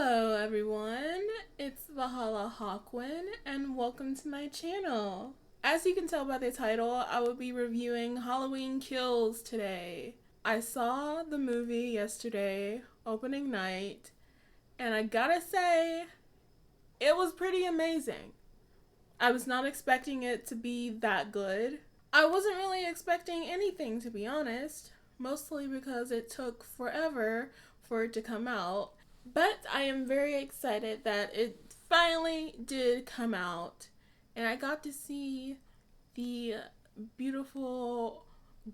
Hello everyone, it's Valhalla Hawkwin and welcome to my channel. As you can tell by the title, I will be reviewing Halloween Kills today. I saw the movie yesterday, opening night, and I gotta say, it was pretty amazing. I was not expecting it to be that good. I wasn't really expecting anything, to be honest, mostly because it took forever for it to come out. But I am very excited that it finally did come out, and I got to see the beautiful,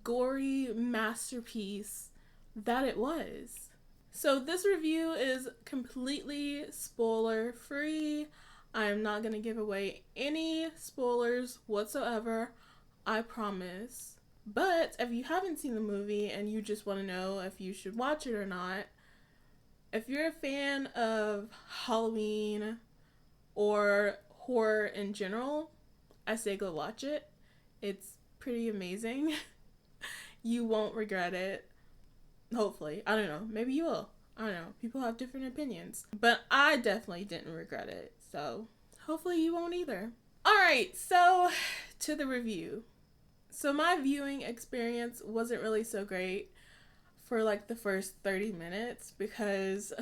gory masterpiece that it was. So this review is completely spoiler free. I am not going to give away any spoilers whatsoever, I promise. But if you haven't seen the movie and you just want to know if you should watch it or not, if you're a fan of Halloween or horror in general, I say go watch it. It's pretty amazing. You won't regret it. Hopefully. I don't know. Maybe you will. I don't know. People have different opinions. But I definitely didn't regret it. So hopefully you won't either. Alright, so to the review. So my viewing experience wasn't really so great for like the first 30 minutes because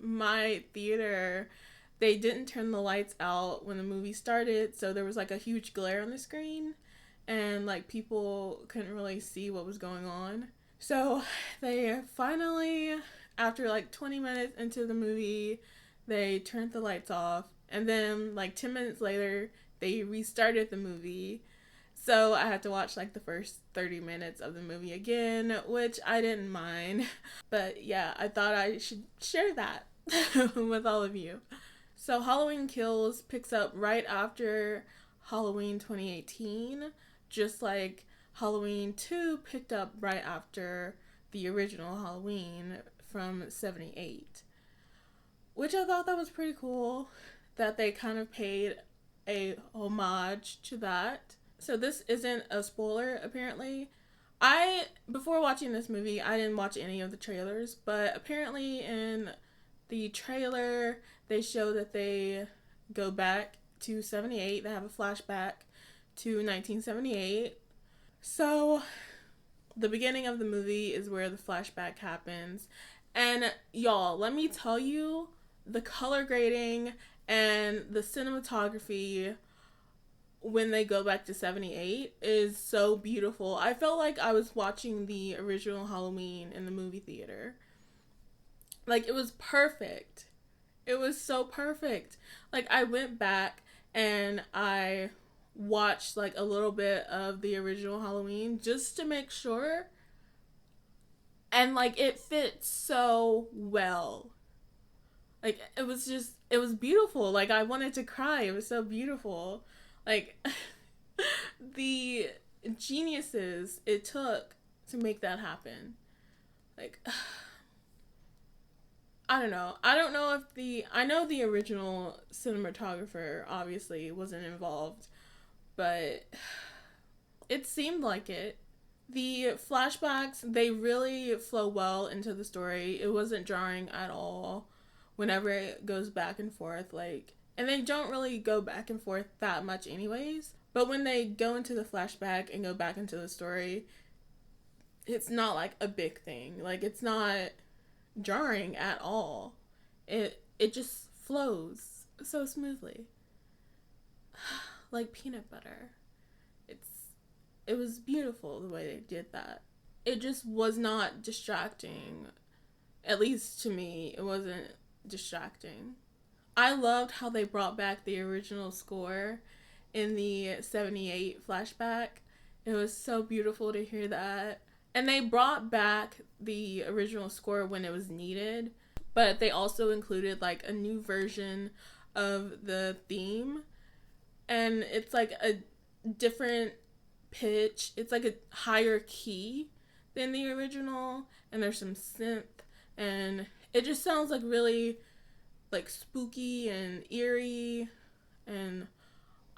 my theater, they didn't turn the lights out when the movie started, so there was like a huge glare on the screen and like people couldn't really see what was going on. So they finally, after like 20 minutes into the movie, they turned the lights off, and then like 10 minutes later they restarted the movie. So I had to watch like the first 30 minutes of the movie again, which I didn't mind. But yeah, I thought I should share that with all of you. So Halloween Kills picks up right after Halloween 2018, just like Halloween 2 picked up right after the original Halloween from 78. Which I thought that was pretty cool, that they kind of paid a homage to that. So this isn't a spoiler, apparently. Before watching this movie, I didn't watch any of the trailers, but apparently in the trailer, they show that they go back to 78. They have a flashback to 1978. So the beginning of the movie is where the flashback happens. And y'all, let me tell you, the color grading and the cinematography when they go back to 78 is so beautiful. I felt like I was watching the original Halloween in the movie theater. Like, it was perfect. It was so perfect. Like, I went back and I watched like a little bit of the original Halloween just to make sure, and like it fit so well. Like, it was beautiful. Like, I wanted to cry. It was so beautiful. Like, the geniuses it took to make that happen. Like, I don't know. I don't know if I know the original cinematographer obviously wasn't involved, but it seemed like it. The flashbacks, they really flow well into the story. It wasn't jarring at all whenever it goes back and forth, like, and they don't really go back and forth that much anyways, but when they go into the flashback and go back into the story, it's not like a big thing. Like, it's not jarring at all. It just flows so smoothly. Like peanut butter. It was beautiful the way they did that. It just was not distracting. At least to me, it wasn't distracting. I loved how they brought back the original score in the 78 flashback. It was so beautiful to hear that. And they brought back the original score when it was needed, but they also included like a new version of the theme. And it's like a different pitch. It's like a higher key than the original, and there's some synth, and it just sounds like really like spooky and eerie, and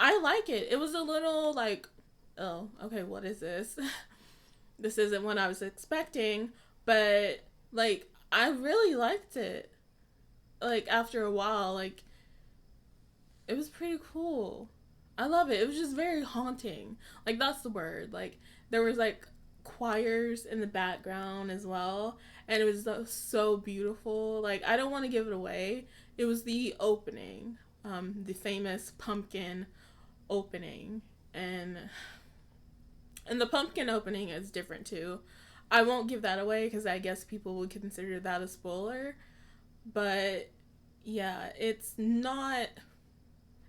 I like it. It was a little like, oh, okay, what is this? This isn't what I was expecting, but like I really liked it. like after a while, like it was pretty cool. I love it. It was just very haunting. Like that's the word. Like there was like choirs in the background as well, and it was so beautiful. Like I don't want to give it away. It was the opening, the famous pumpkin opening, and the pumpkin opening is different too. I won't give that away because I guess people would consider that a spoiler. But yeah, it's not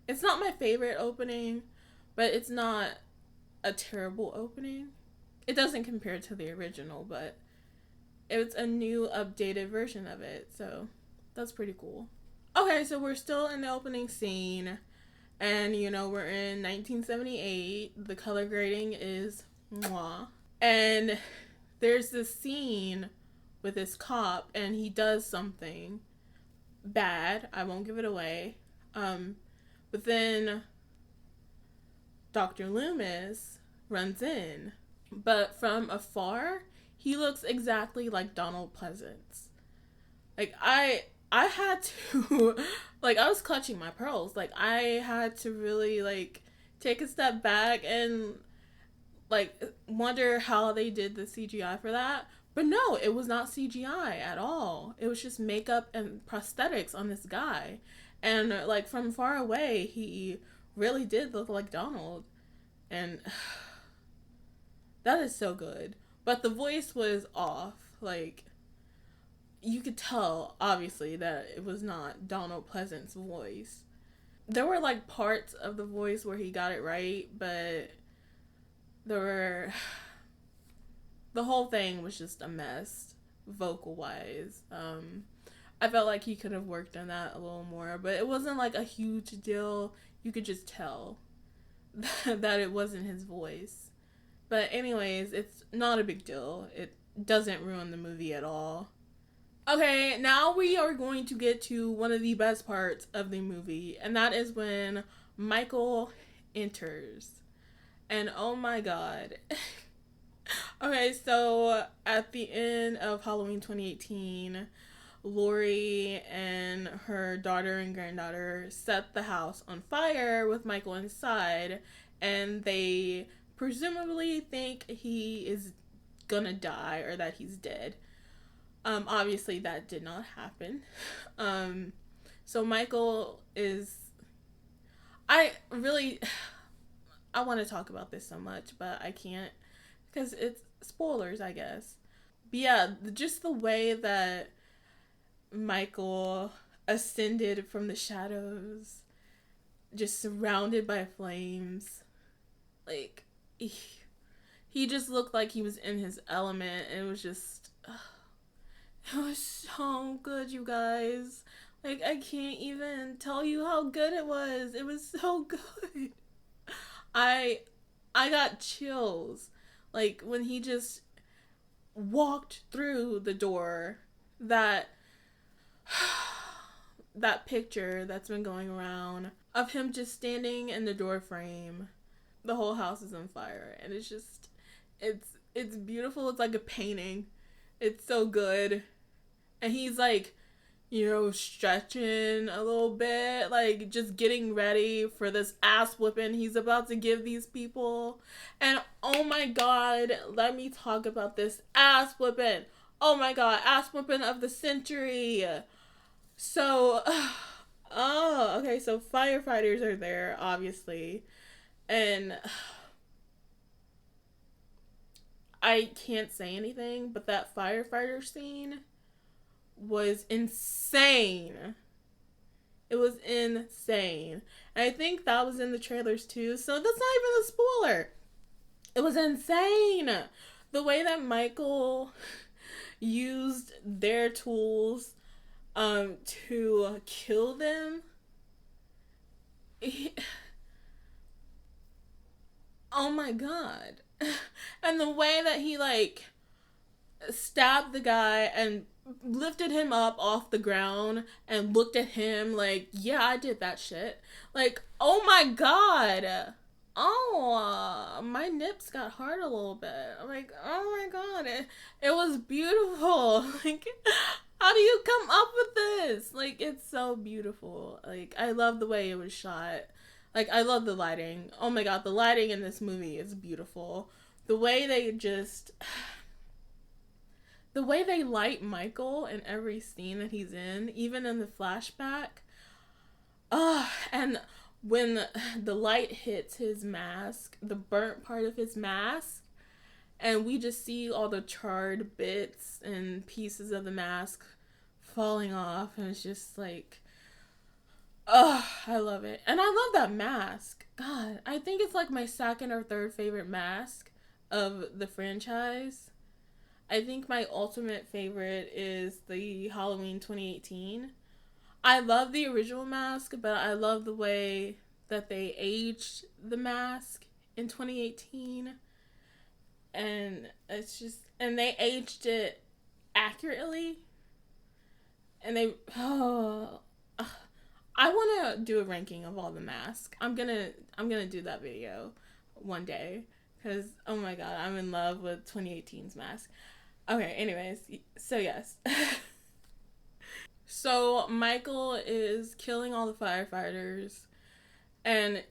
my favorite opening, but it's not a terrible opening. It doesn't compare to the original, but it's a new updated version of it, so that's pretty cool. Okay, so we're still in the opening scene, and we're in 1978. The color grading is mwah. And there's this scene with this cop, and he does something bad. I won't give it away. But then Dr. Loomis runs in, but from afar, he looks exactly like Donald Pleasance. Like I had to like I was clutching my pearls. Like I had to really like take a step back and like wonder how they did the CGI for that. But no, it was not CGI at all. It was just makeup and prosthetics on this guy. And like from far away, he really did look like Donald. And that is so good. But the voice was off. Like you could tell obviously that it was not Donald Pleasance's voice. There were like parts of the voice where he got it right, but there were the whole thing was just a mess vocal wise. I felt like he could have worked on that a little more, but it wasn't like a huge deal. You could just tell that it wasn't his voice. But anyways, it's not a big deal. It doesn't ruin the movie at all. Okay, now we are going to get to one of the best parts of the movie, and that is when Michael enters. And oh my god. Okay, so at the end of Halloween 2018, Lori and her daughter and granddaughter set the house on fire with Michael inside, and they presumably think he is gonna die or that he's dead. Obviously that did not happen. So Michael is... I really... I want to talk about this so much, but I can't because it's spoilers, I guess. But yeah, just the way that Michael ascended from the shadows, just surrounded by flames. Like, he just looked like he was in his element. And it was just... it was so good, you guys. Like, I can't even tell you how good it was. It was so good. I got chills. Like, when he just walked through the door, that picture that's been going around of him just standing in the door frame. The whole house is on fire, and it's just, it's beautiful. It's like a painting. It's so good. And he's like, stretching a little bit, like just getting ready for this ass whipping he's about to give these people. And oh my god, let me talk about this ass whipping. Oh my god, ass whipping of the century. So, okay, so firefighters are there, obviously. And I can't say anything, but that firefighter scene was insane. It was insane. And I think that was in the trailers too, so that's not even a spoiler. It was insane. The way that Michael used their tools to kill them. Oh my god. And the way that he like stabbed the guy and lifted him up off the ground and looked at him like, yeah, I did that shit. Like, oh my god. Oh, my nips got hard a little bit. I'm like, oh my god. It was beautiful. Like, How do you come up with this? Like, it's so beautiful. Like, I love the way it was shot. Like, I love the lighting. Oh my god, the lighting in this movie is beautiful. The way they just. The way they light Michael in every scene that he's in, even in the flashback. And when the light hits his mask, the burnt part of his mask, and we just see all the charred bits and pieces of the mask falling off, and it's just like, I love it. And I love that mask. God, I think it's like my second or third favorite mask of the franchise. I think my ultimate favorite is the Halloween 2018. I love the original mask, but I love the way that they aged the mask in 2018. And it's just, and they aged it accurately. And they, I want to do a ranking of all the masks. I'm gonna do that video one day. Because, oh my god, I'm in love with 2018's mask. Okay, anyways, so yes. So Michael is killing all the firefighters, and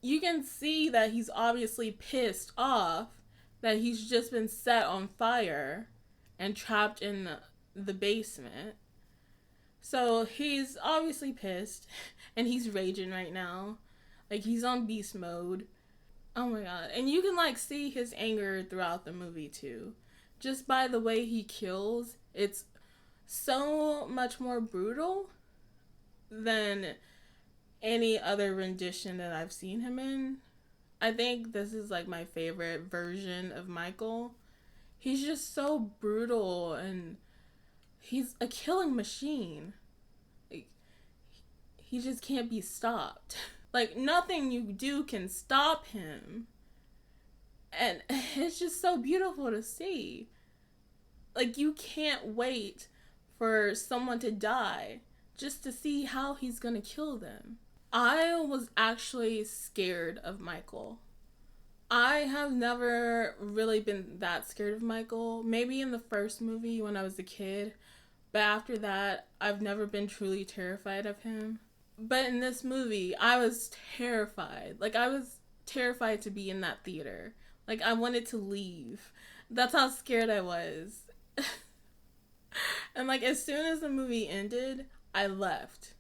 you can see that he's obviously pissed off that he's just been set on fire and trapped in the basement. So he's obviously pissed, and he's raging right now. Like, he's on beast mode. Oh my god. And you can, like, see his anger throughout the movie, too. Just by the way he kills, it's so much more brutal than any other rendition that I've seen him in. I think this is, like, my favorite version of Michael. He's just so brutal, and he's a killing machine. Like, he just can't be stopped. Like, nothing you do can stop him. And it's just so beautiful to see. Like, you can't wait for someone to die just to see how he's gonna kill them. I was actually scared of Michael. I have never really been that scared of Michael. Maybe in the first movie when I was a kid. But after that, I've never been truly terrified of him. But in this movie, I was terrified. Like, I was terrified to be in that theater. Like, I wanted to leave. That's how scared I was. And, like, as soon as the movie ended, I left.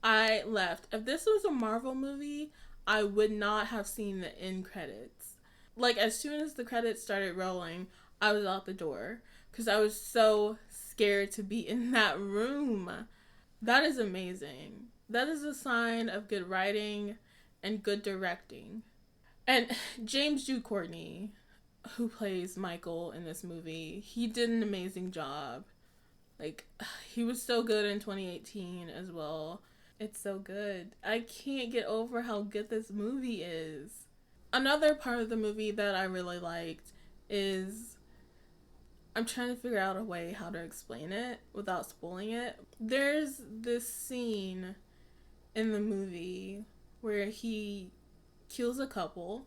If this was a Marvel movie, I would not have seen the end credits. Like, as soon as the credits started rolling, I was out the door. Because I was so scared to be in that room. That is amazing. That is a sign of good writing and good directing. And James Jude Courtney, who plays Michael in this movie, he did an amazing job. Like, he was so good in 2018 as well. It's so good. I can't get over how good this movie is. Another part of the movie that I really liked is, I'm trying to figure out a way how to explain it without spoiling it. There's this scene in the movie where he kills a couple.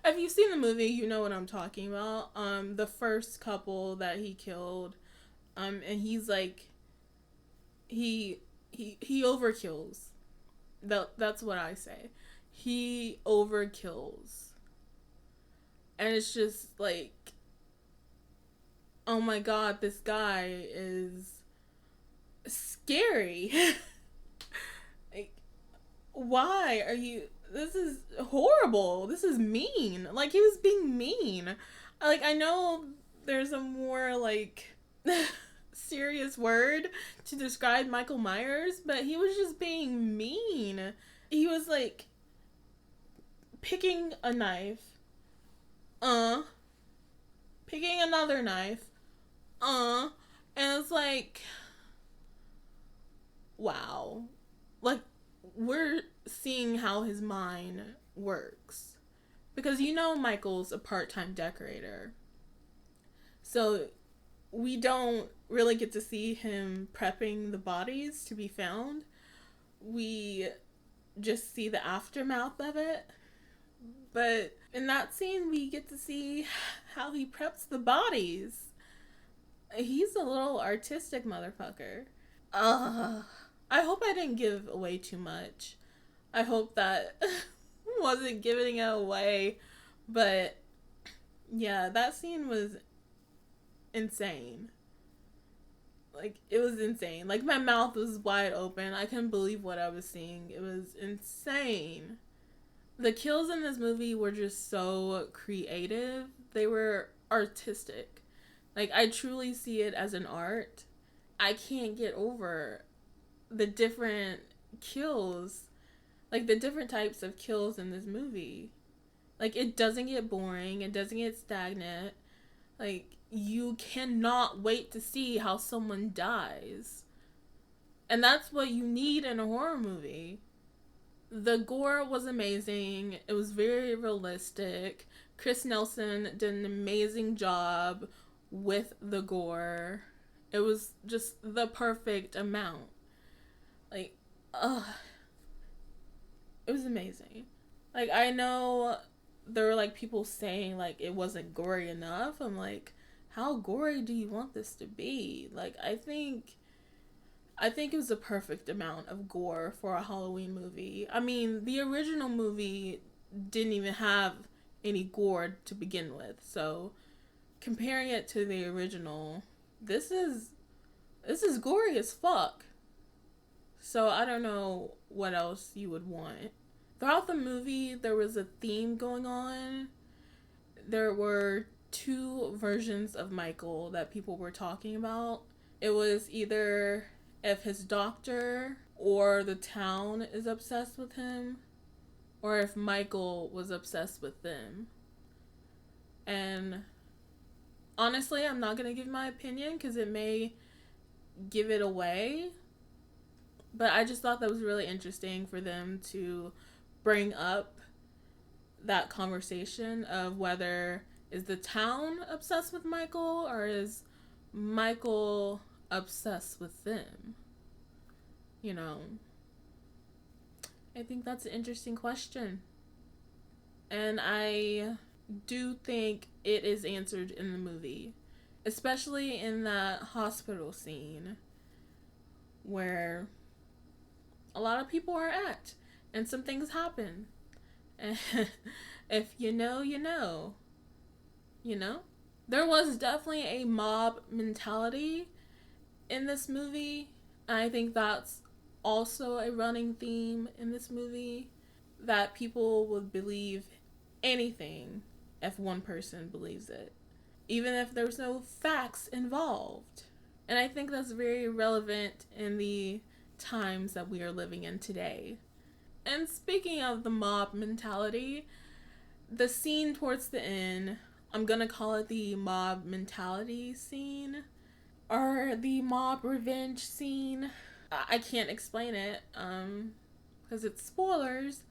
If you've seen the movie, you know what I'm talking about. The first couple that he killed, and he's like, he overkills. That's what I say. He overkills. And it's just like, oh my god, this guy is scary. Like, why are you... This is horrible. This is mean. Like, he was being mean. Like, I know there's a more, like, serious word to describe Michael Myers, but he was just being mean. He was, like, picking a knife. Picking another knife. And it's like, wow. Like, we're seeing how his mind works. Because you know Michael's a part-time decorator. So we don't really get to see him prepping the bodies to be found. We just see the aftermath of it. But in that scene, we get to see how he preps the bodies. He's a little artistic motherfucker. Uh, I hope I didn't give away too much. I hope that wasn't giving it away. But yeah, that scene was insane. Like, it was insane. Like, my mouth was wide open. I couldn't believe what I was seeing. It was insane. The kills in this movie were just so creative. They were artistic. Like, I truly see it as an art. I can't get over the different kills. Like, the different types of kills in this movie. Like, it doesn't get boring. It doesn't get stagnant. Like, you cannot wait to see how someone dies. And that's what you need in a horror movie. The gore was amazing. It was very realistic. Chris Nelson did an amazing job with the gore. It was just the perfect amount. Like, it was amazing. Like, I know there were, like, people saying, like, it wasn't gory enough. I'm like, how gory do you want this to be? Like, I think it was a perfect amount of gore for a Halloween movie. I mean, the original movie didn't even have any gore to begin with. So, comparing it to the original, this is gory as fuck. So, I don't know what else you would want. Throughout the movie, there was a theme going on. There were two versions of Michael that people were talking about. It was either if his doctor or the town is obsessed with him, or if Michael was obsessed with them. And honestly, I'm not going to give my opinion because it may give it away. But I just thought that was really interesting for them to bring up that conversation of whether is the town obsessed with Michael or is Michael obsessed with them. You know, I think that's an interesting question. And I do think it is answered in the movie, especially in that hospital scene where a lot of people are at and some things happen. And if you know, you know. You know? There was definitely a mob mentality in this movie. I think that's also a running theme in this movie, that people would believe anything if one person believes it, even if there's no facts involved. And I think that's very relevant in the times that we are living in today. And speaking of the mob mentality, the scene towards the end, I'm gonna call it the mob mentality scene, or the mob revenge scene. I can't explain it, because it's spoilers,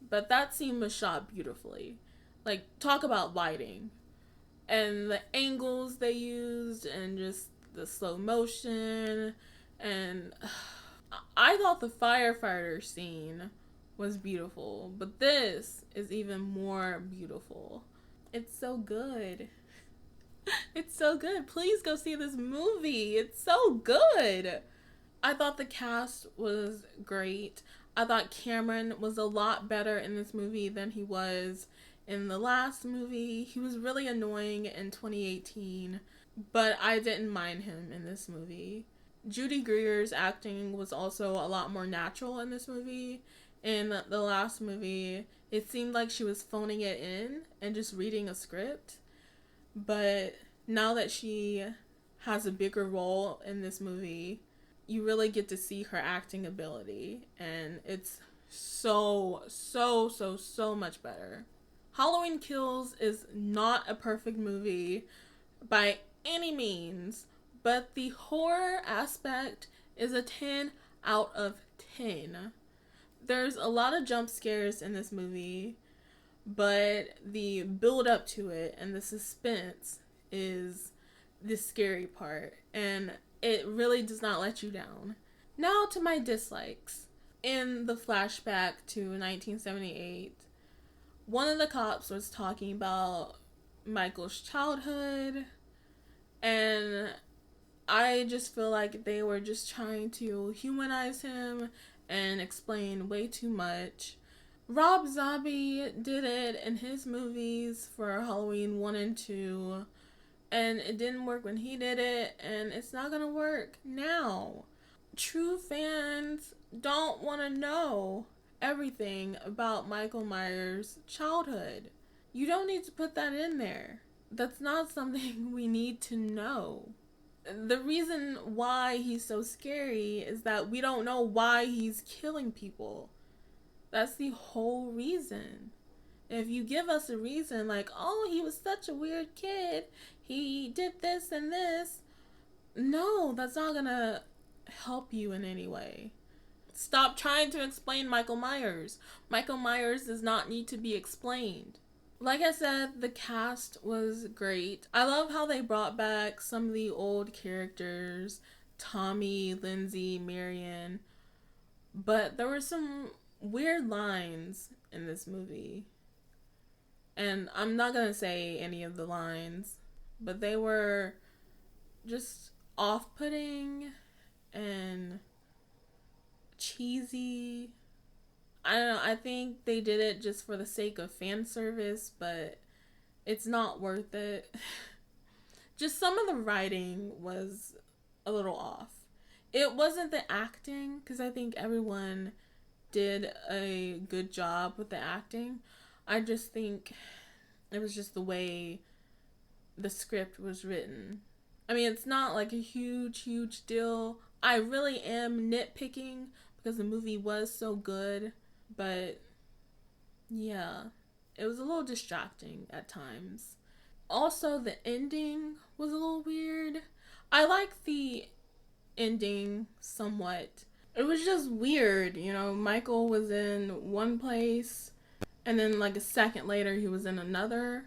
but that scene was shot beautifully. Like, talk about lighting, and the angles they used, and just the slow motion, and I thought the firefighter scene was beautiful, but this is even more beautiful. It's so good. It's so good. Please go see this movie. It's so good. I thought the cast was great. I thought Cameron was a lot better in this movie than he was in the last movie. He was really annoying in 2018, but I didn't mind him in this movie. Judy Greer's acting was also a lot more natural in this movie. In the last movie, it seemed like she was phoning it in and just reading a script. But now that she has a bigger role in this movie, you really get to see her acting ability. And it's so much better. Halloween Kills is not a perfect movie by any means, but the horror aspect is a 10 out of 10. There's a lot of jump scares in this movie, but the build up to it and the suspense is the scary part, and it really does not let you down. Now to my dislikes. In the flashback to 1978, one of the cops was talking about Michael's childhood, And I just feel like they were just trying to humanize him and explain way too much. Rob Zombie did it in his movies for Halloween 1 and 2, and it didn't work when he did it, and it's not gonna work now. True fans don't want to know everything about Michael Myers' childhood. You don't need to put that in there. That's not something we need to know. The reason why he's so scary is that we don't know why he's killing people. That's the whole reason. If you give us a reason like, oh, he was such a weird kid, he did this and this, no, that's not gonna help you in any way. Stop trying to explain Michael Myers. Michael Myers does not need to be explained. Like I said, the cast was great. I love how they brought back some of the old characters, Tommy, Lindsay, Marion, but there were some weird lines in this movie. And I'm not gonna say any of the lines, but they were just off-putting and cheesy. I don't know, I think they did it just for the sake of fan service, but it's not worth it. Just some of the writing was a little off. It wasn't the acting, because I think everyone did a good job with the acting. I just think it was just the way the script was written. I mean, it's not like a huge deal. I really am nitpicking because the movie was so good, but yeah, it was a little distracting at times. Also, the ending was a little weird. I like the ending somewhat. It was just weird, you know, Michael was in one place and then like a second later he was in another,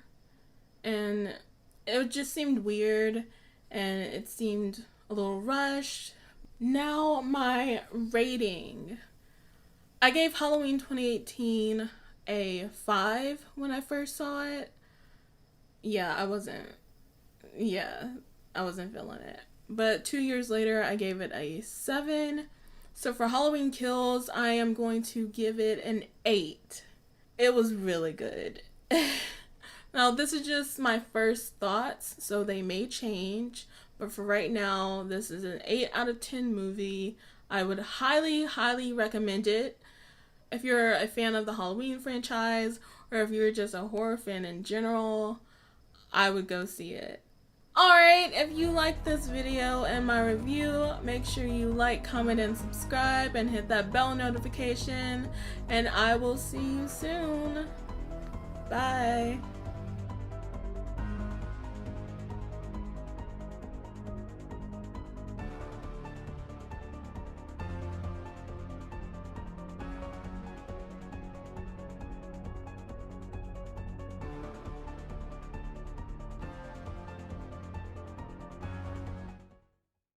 and it just seemed weird and it seemed a little rushed. Now my rating. I gave Halloween 2018 a 5 when I first saw it. Yeah, I wasn't feeling it. But 2 years later, I gave it a 7. So for Halloween Kills, I am going to give it an 8. It was really good. Now, this is just my first thoughts, so they may change. But for right now, this is an 8 out of 10 movie. I would highly recommend it. If you're a fan of the Halloween franchise, or if you're just a horror fan in general, I would go see it. Alright, if you like this video and my review, make sure you like, comment, and subscribe, and hit that bell notification, and I will see you soon. Bye.